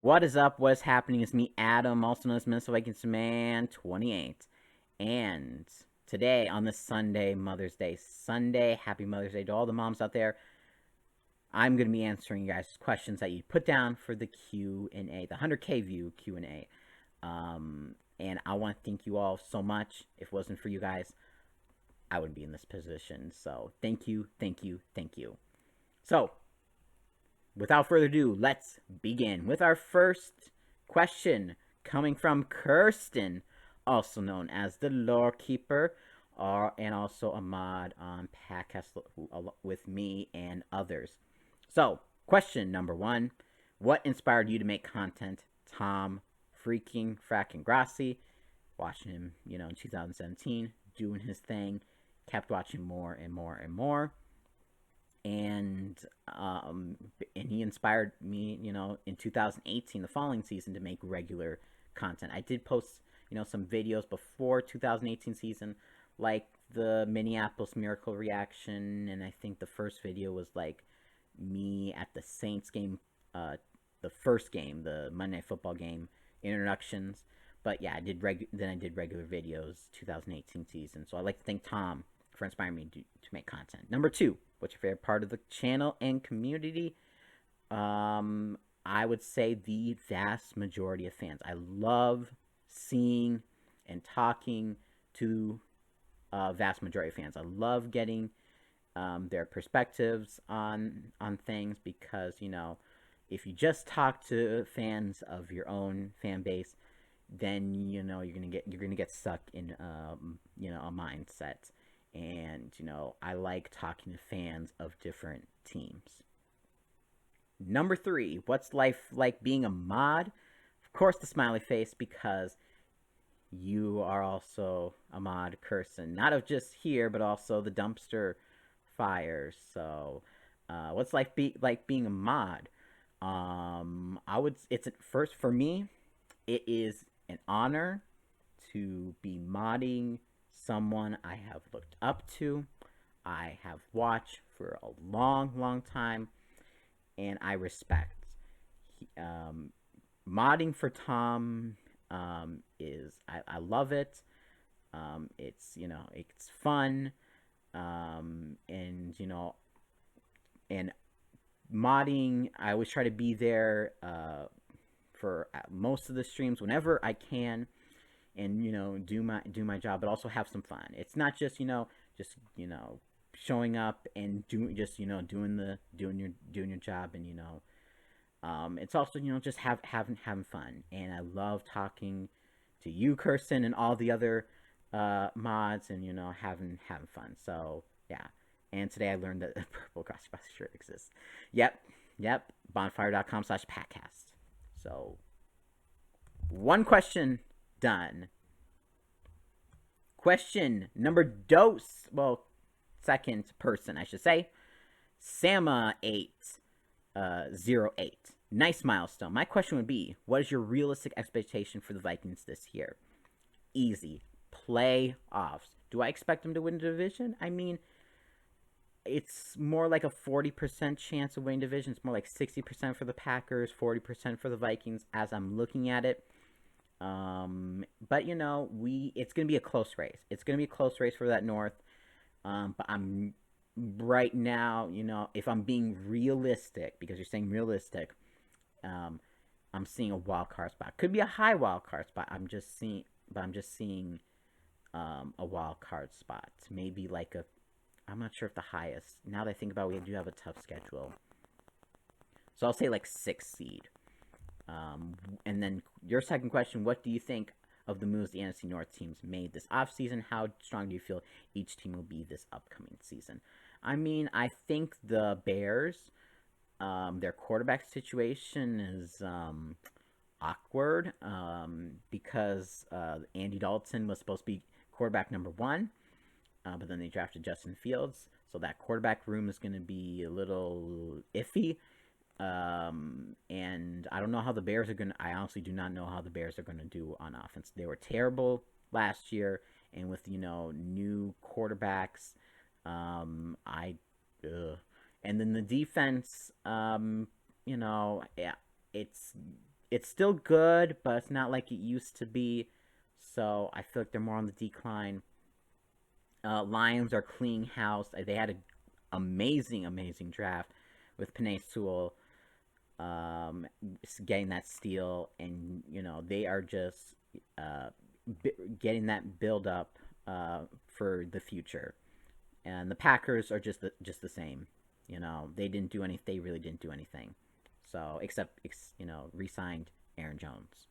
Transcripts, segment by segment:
What is up? What is happening? It's me, Adam, also known as Minnesota Vikings Man 28. And today, on this Sunday, Mother's Day Sunday, happy Mother's Day to all the moms out there. I'm going to be answering you guys' questions that you put down for the Q&A, the 100K view Q&A. And I want to thank you all so much. If it wasn't for you guys, I wouldn't be in this position. So thank you, thank you, thank you. So without further ado, let's begin with our first question coming from Kirsten, also known as the Lore Keeper, and also a mod on podcast with me and others. So, question number one: what inspired you to make content? Tom freaking fracking Grassi, watching him, in 2017, doing his thing, kept watching more and more and more, and he inspired me, in 2018, the following season, to make regular content. I did post, some videos before 2018 season, like the Minneapolis Miracle reaction, and I think the first video was like me at the Saints game, the first game, the Monday Night Football game introductions. But yeah, then I did regular videos 2018 season. So I'd like to thank Tom for inspiring me to make content. Number two, what's your favorite part of the channel and community? I would say the vast majority of fans. I love seeing and talking to vast majority of fans. I love getting their perspectives on things because if you just talk to fans of your own fan base, then you're gonna get stuck in a mindset. And I like talking to fans of different teams. Number three, what's life like being a mod? Of course, the smiley face, because you are also a mod, Kirsten, not of just here, but also the dumpster fires. So, what's life like being a mod? It's first for me. It is an honor to be modding someone I have looked up to, I have watched for a long, long time, and I respect. Modding for Tom I love it. It's fun, and modding, I always try to be there for most of the streams whenever I can, and do my job, but also have some fun. It's not just showing up and doing your job, and it's also just having fun. And I love talking to you, Kirsten, and all the other mods, and having fun. So yeah. And today I learned that a purple Ghostbusters shirt exists. Yep. Bonfire.com/Patcast. So one question done. Question number dose. Well, second person, I should say. Sama808. Nice milestone. My question would be, what is your realistic expectation for the Vikings this year? Easy. Playoffs. Do I expect them to win the division? I mean, it's more like a 40% chance of winning division. It's more like 60% for the Packers, 40% for the Vikings as I'm looking at it. But it's gonna be a close race. It's gonna be a close race for that North. But I'm right now, if I'm being realistic, because you're saying realistic, I'm seeing a wild card spot. Could be a high wild card spot. I'm just seeing a wild card spot. Maybe like I'm not sure if the highest. Now that I think about it, we do have a tough schedule. So I'll say like 6th seed. And then your second question, what do you think of the moves the NFC North teams made this offseason? How strong do you feel each team will be this upcoming season? I mean, I think the Bears, their quarterback situation is awkward because Andy Dalton was supposed to be quarterback number one, but then they drafted Justin Fields. So that quarterback room is going to be a little iffy. And I don't know how the Bears are going to. I honestly do not know how the Bears are going to do on offense. They were terrible last year, and with new quarterbacks, I, and then the defense, yeah, it's it's still good, but it's not like it used to be. So I feel like they're more on the decline. Lions are cleaning house. They had an amazing draft with Penei Sewell um, getting that steal, and they are just uh, getting that build up for the future. And the Packers are just the same. They didn't do any. They really didn't do anything. So except re-signed Aaron Jones.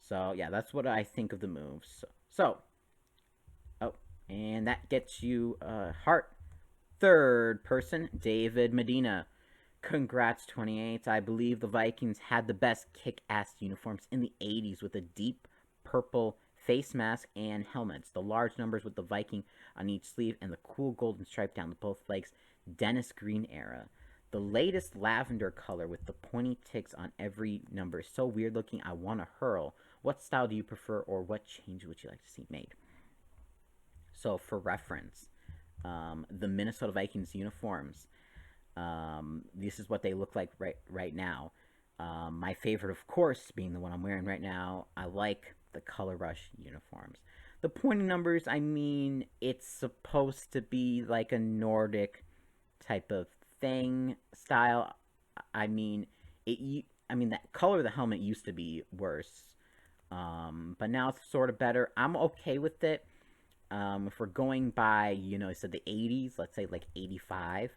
So yeah, that's what I think of the moves. So oh, and that gets you Hart. Third person, David Medina. Congrats, 28. I believe the Vikings had the best kick ass uniforms in the 80s with a deep purple face mask and helmets. The large numbers with the Viking on each sleeve and the cool golden stripe down both legs. Dennis Green era. The latest lavender color with the pointy ticks on every number is so weird looking, I want to hurl. What style do you prefer, or what change would you like to see made? So, for reference, the Minnesota Vikings uniforms. This is what they look like right now. My favorite, of course, being the one I'm wearing right now. I like the Color Rush uniforms. The pointing numbers, I mean, it's supposed to be like a Nordic type of thing style. I mean, it. I mean, that color of the helmet used to be worse, but now it's sort of better. I'm okay with it. If we're going by, I said the 80s, let's say like 85,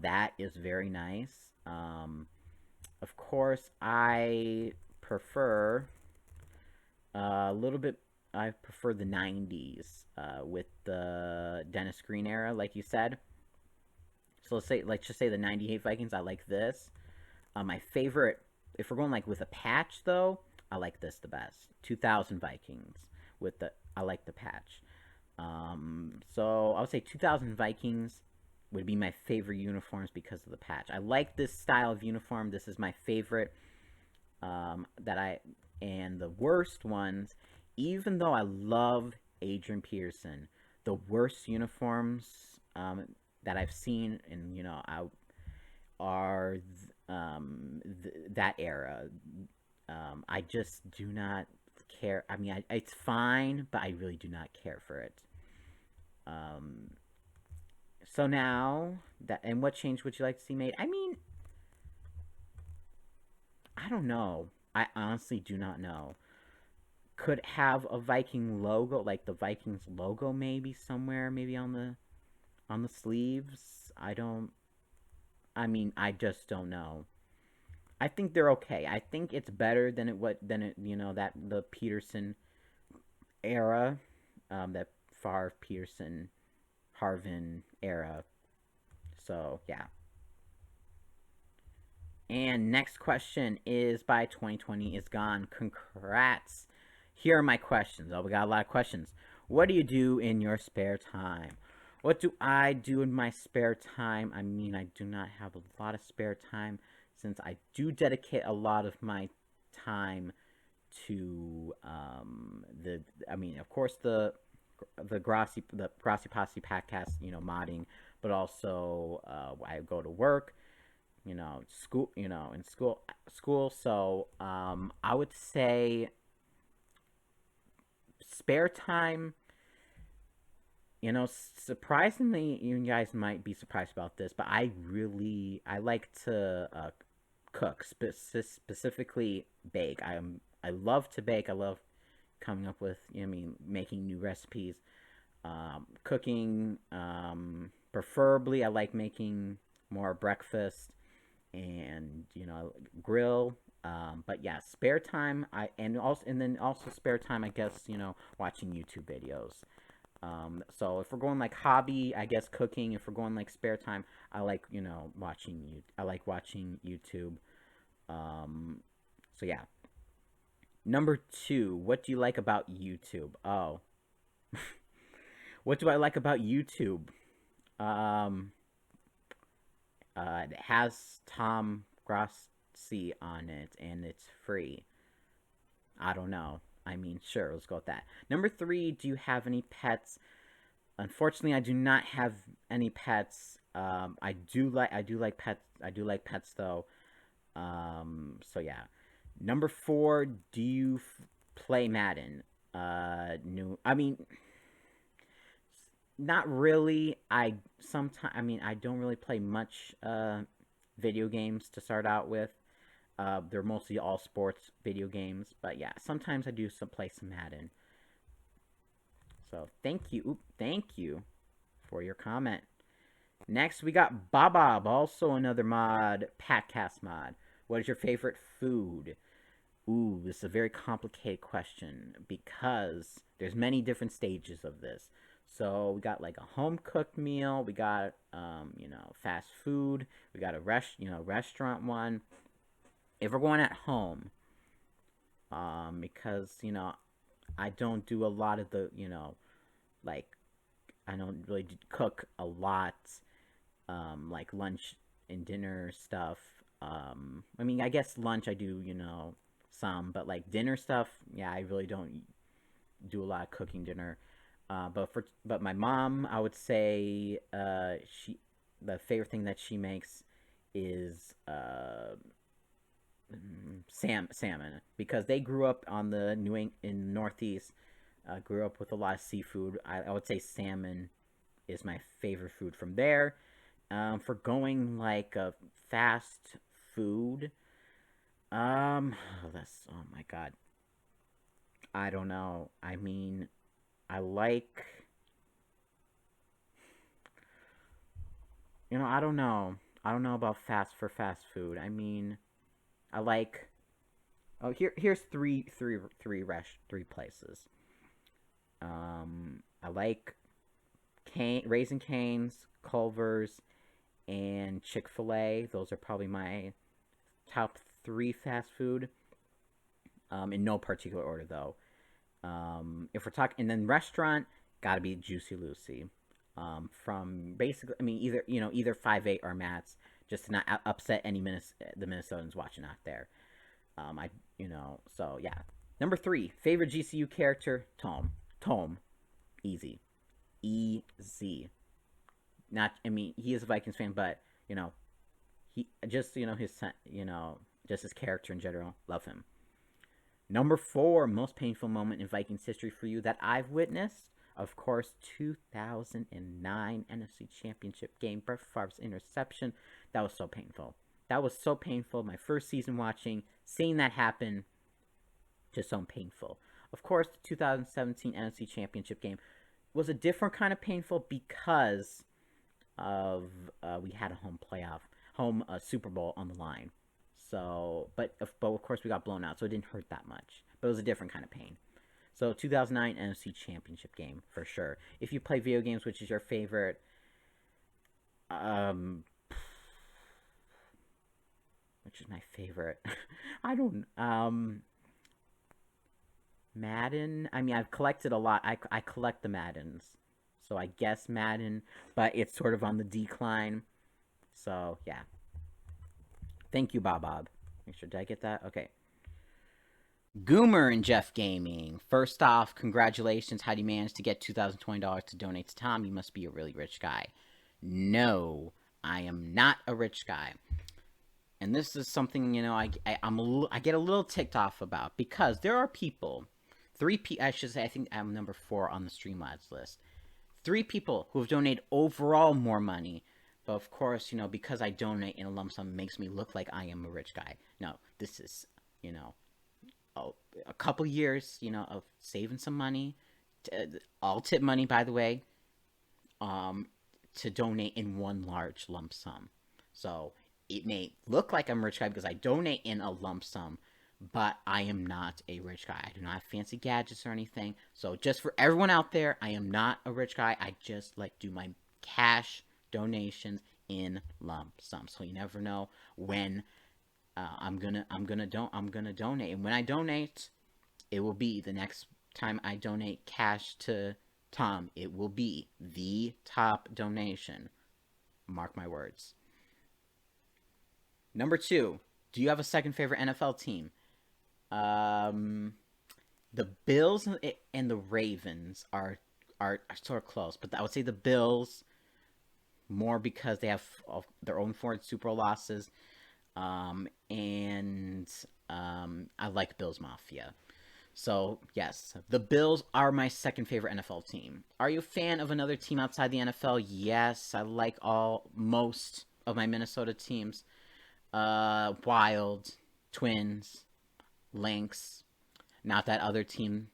that is very nice. Of course, I prefer a little bit. I prefer the 90s with the Dennis Green era, like you said. So let's just say the 98 Vikings. I like this. My favorite, if we're going like with a patch though, I like this the best. 2000 Vikings with the I like the patch. So I would say 2000 Vikings would be my favorite uniforms because of the patch. I like this style of uniform. This is my favorite. That I and the worst ones, even though I love Adrian Peterson, the worst uniforms that I've seen, and are that era. I just do not care. I mean, it's fine, but I really do not care for it. Um, so now that, and what change would you like to see made? I mean, I don't know. I honestly do not know. Could have a Viking logo, like the Vikings logo, maybe somewhere, maybe on the sleeves. I don't. I mean, I just don't know. I think they're okay. I think it's better than that the Peterson era, that Favre Peterson Harvin era. So yeah. And next question is by 2020 is gone. Congrats. Here are my questions. Oh, we got a lot of questions. What do you do in your spare time? What do I do in my spare time? I mean, I do not have a lot of spare time since I do dedicate a lot of my time to the. I mean, of course, the Grassi Posse podcast, modding, but also I go to work, school, in school. So I would say spare time. Surprisingly, you guys might be surprised about this, but I like to cook, specifically bake. I love to bake. I love coming up with, making new recipes. Cooking, preferably, I like making more breakfast and grill. But yeah, spare time. And then also spare time. I guess watching YouTube videos. So if we're going like hobby, I guess cooking. If we're going like spare time, I like watching you. I like watching YouTube. Um, so yeah. Number two, what do you like about YouTube? Oh, what do I like about YouTube? Um, it has Tom Grassi on it, and it's free. I don't know. I mean, sure, let's go with that. Number three, do you have any pets? Unfortunately, I do not have any pets. I do like pets. I do like pets though. So yeah. Number 4, do you play Madden? New. I mean, not really. I don't really play much video games to start out with. They're mostly all sports video games, but yeah, sometimes I do play some Madden. So thank you for your comment. Next, we got Bobob, also another mod, Patcast mod. What is your favorite food? Ooh, this is a very complicated question because there's many different stages of this. So we got like a home cooked meal, we got fast food, we got a restaurant one. If we're going at home, because I don't do a lot of the like I don't really cook a lot, like lunch and dinner stuff. I mean, I guess lunch I do, some, but like dinner stuff, yeah, I really don't do a lot of cooking dinner. But my mom, I would say, she the favorite thing that she makes is salmon because they grew up on the in Northeast. Grew up with a lot of seafood. I would say salmon is my favorite food from there. For going like a fast food, oh my god, I don't know. I mean, I like, I don't know. I don't know about fast food. I mean, I like. Oh, here's three places. I like Raising Cane's, Culver's, and Chick-fil-A. Those are probably my top three fast food. In no particular order though. If we're talking, and then restaurant, gotta be Juicy Lucy. From basically, I mean, either 5-8 or Matt's, just to not upset the Minnesotans watching out there. I so yeah. Number 3, favorite GCU character, Tom. Tom, easy, easy. Not, I mean, he is a Vikings fan, but he just just his character in general, love him. Number 4, most painful moment in Vikings history for you that I've witnessed. Of course, 2009 NFC Championship game, Brett Favre's interception. That was so painful. That was so painful. My first season watching, seeing that happen, just so painful. Of course, the 2017 NFC Championship game was a different kind of painful because of we had a home Super Bowl on the line. So, but of course we got blown out, so it didn't hurt that much. But it was a different kind of pain. So 2009 NFC Championship game for sure. If you play video games, which is your favorite, um, which is my favorite? I don't. Madden. I mean, I've collected a lot. I collect the Maddens, so I guess Madden, but it's sort of on the decline. So yeah. Thank you, Bob. Make sure, did I get that? Okay. Goomer and Jeff Gaming. First off, congratulations. How do you manage to get $2,020 to donate to Tom? You must be a really rich guy. No, I am not a rich guy. And this is something, I get a little ticked off about because there are people, I should say, I think I'm number 4 on the Streamlabs list. 3 people who have donated overall more money. But of course, because I donate in a lump sum makes me look like I am a rich guy. No, this is, a couple years, of saving some money, all tip money, by the way, to donate in one large lump sum. So it may look like I'm a rich guy because I donate in a lump sum, but I am not a rich guy. I do not have fancy gadgets or anything. So just for everyone out there, I am not a rich guy. I just like do my cash donations in lump sum. So you never know when I'm gonna donate, and when I donate, it will be the next time I donate cash to Tom. It will be the top donation. Mark my words. Number 2, do you have a second favorite NFL team? The Bills and the Ravens are sort of close, but I would say the Bills more because they have their own 4 Super Bowl losses. And I like Bills Mafia. So, yes, the Bills are my second favorite NFL team. Are you a fan of another team outside the NFL? Yes, I like most of my Minnesota teams. Wild, Twins, Lynx. Not that other team.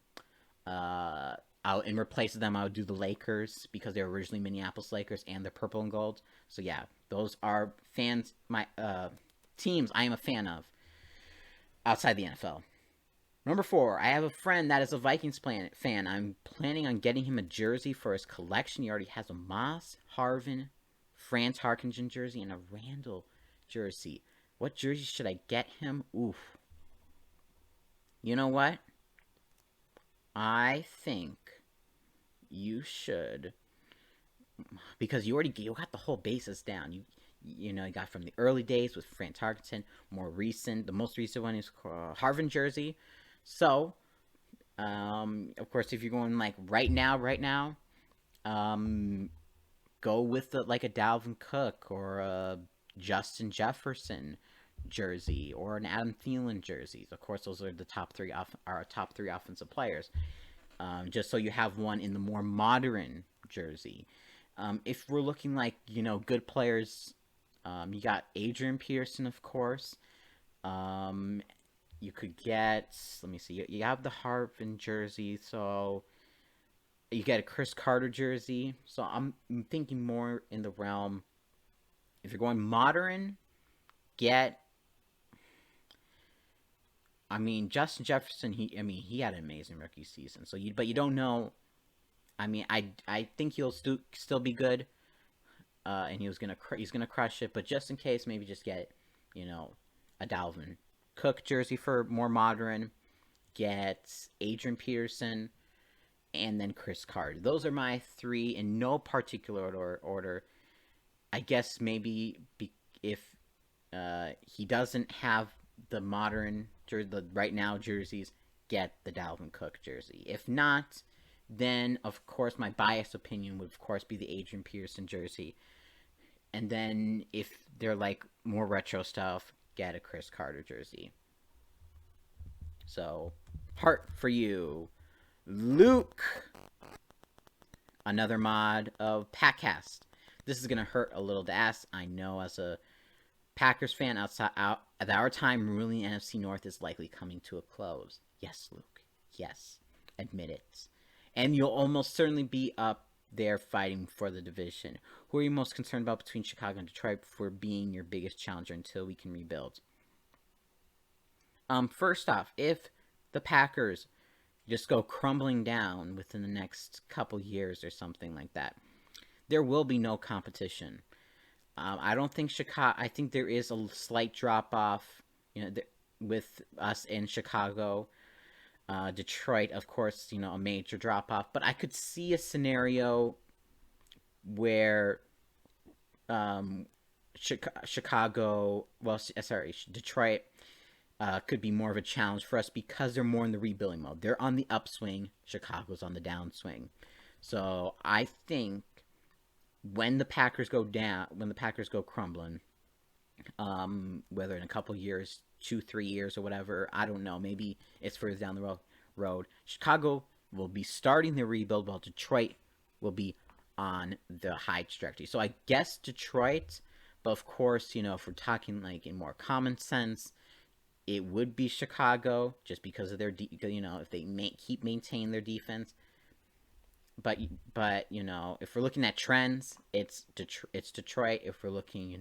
In replace of them, I would do the Lakers because they were originally Minneapolis Lakers and the purple and gold. So yeah, those are fans. My teams I am a fan of outside the NFL. Number 4, I have a friend that is a Vikings fan. I'm planning on getting him a jersey for his collection. He already has a Moss, Harvin, Franz Harkingen jersey, and a Randall jersey. What jersey should I get him? Oof. You know what? I think you should, because you got the whole basis down. You got from the early days with Franz Harkingen, more recent. The most recent one is Harvin jersey. So of course, if you're going like right now, um, go with like a Dalvin Cook or a Justin Jefferson jersey or an Adam Thielen jersey. Of course, those are the top three offensive players. Just so you have one in the more modern jersey. If we're looking like good players, you got Adrian Peterson, of course. Um, you could get, let me see, you have the Harvin jersey, so you get a Chris Carter jersey. So I'm thinking more in the realm. If you're going modern, get. I mean, Justin Jefferson. He had an amazing rookie season. But you don't know. I mean, I think he'll still be good. And he's gonna crush it. But just in case, maybe just get, a Dalvin Cook jersey for more modern. Get Adrian Peterson, and then Chris Carter. Those are my 3 in no particular order. I guess maybe if he doesn't have the modern the right now jerseys, get the Dalvin Cook jersey. If not, then of course my biased opinion would of course be the Adrian Peterson jersey. And then if they're like more retro stuff, get a Chris Carter jersey. So, heart for you, Luke. Another mod of Packcast. This is gonna hurt a little to ask. I know, as a Packers fan, at our time, ruling NFC North is likely coming to a close. Yes, Luke. Yes, admit it. And you'll almost certainly be up there fighting for the division. Who are you most concerned about between Chicago and Detroit for being your biggest challenger until we can rebuild? First off, if the Packers just go crumbling down within the next couple years or something like that, there will be no competition. I don't think Chicago. I think there is a slight drop off, with us in Chicago. Detroit, of course, a major drop off. But I could see a scenario where Chicago, Detroit could be more of a challenge for us because they're more in the rebuilding mode. They're on the upswing. Chicago's on the downswing. So I think when the Packers go crumbling, whether in a couple years, 2-3 years or whatever, I don't know, maybe it's further down the road, Chicago will be starting the rebuild while Detroit will be on the high trajectory. So I guess Detroit, but of course, if we're talking like in more common sense, it would be Chicago, just because of their if they keep maintaining their defense. But if we're looking at trends, it's Detroit. If we're looking,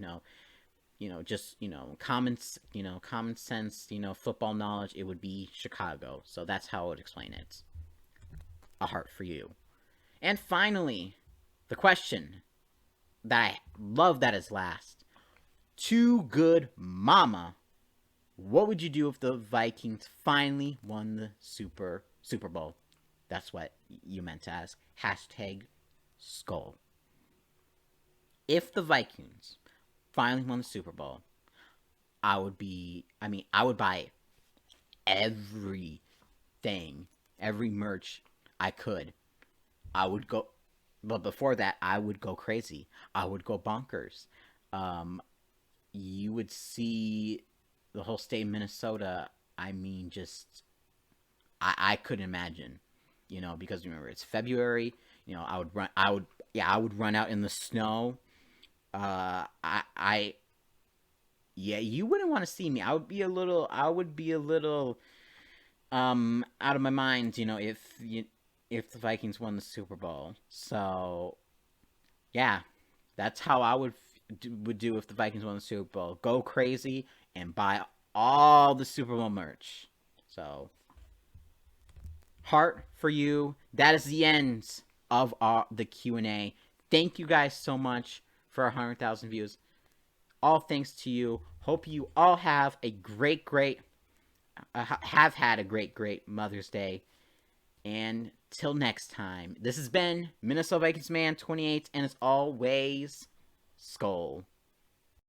just common sense, football knowledge, it would be Chicago. So that's how I would explain it. A heart for you. And finally, the question that I love that is last. Too good mama. What would you do if the Vikings finally won the Super Bowl? That's what you meant to ask. #skull. If the Vikings finally won the Super Bowl, I would buy everything, every merch I could. I would go, but before that, I would go crazy. I would go bonkers. you would see the whole state of Minnesota. I mean, just I couldn't imagine, because remember it's February. I would run out in the snow. Yeah, you wouldn't want to see me. I would be a little, out of my mind, if the Vikings won the Super Bowl. So yeah, that's how I would do if the Vikings won the Super Bowl. Go crazy and buy all the Super Bowl merch. So heart for you. That is the end of the Q&A. Thank you guys so much for 100,000 views. All thanks to you. Hope you all have a have had a great Mother's Day. And till next time, this has been Minnesota Vikings Man 28, and as always, Skull.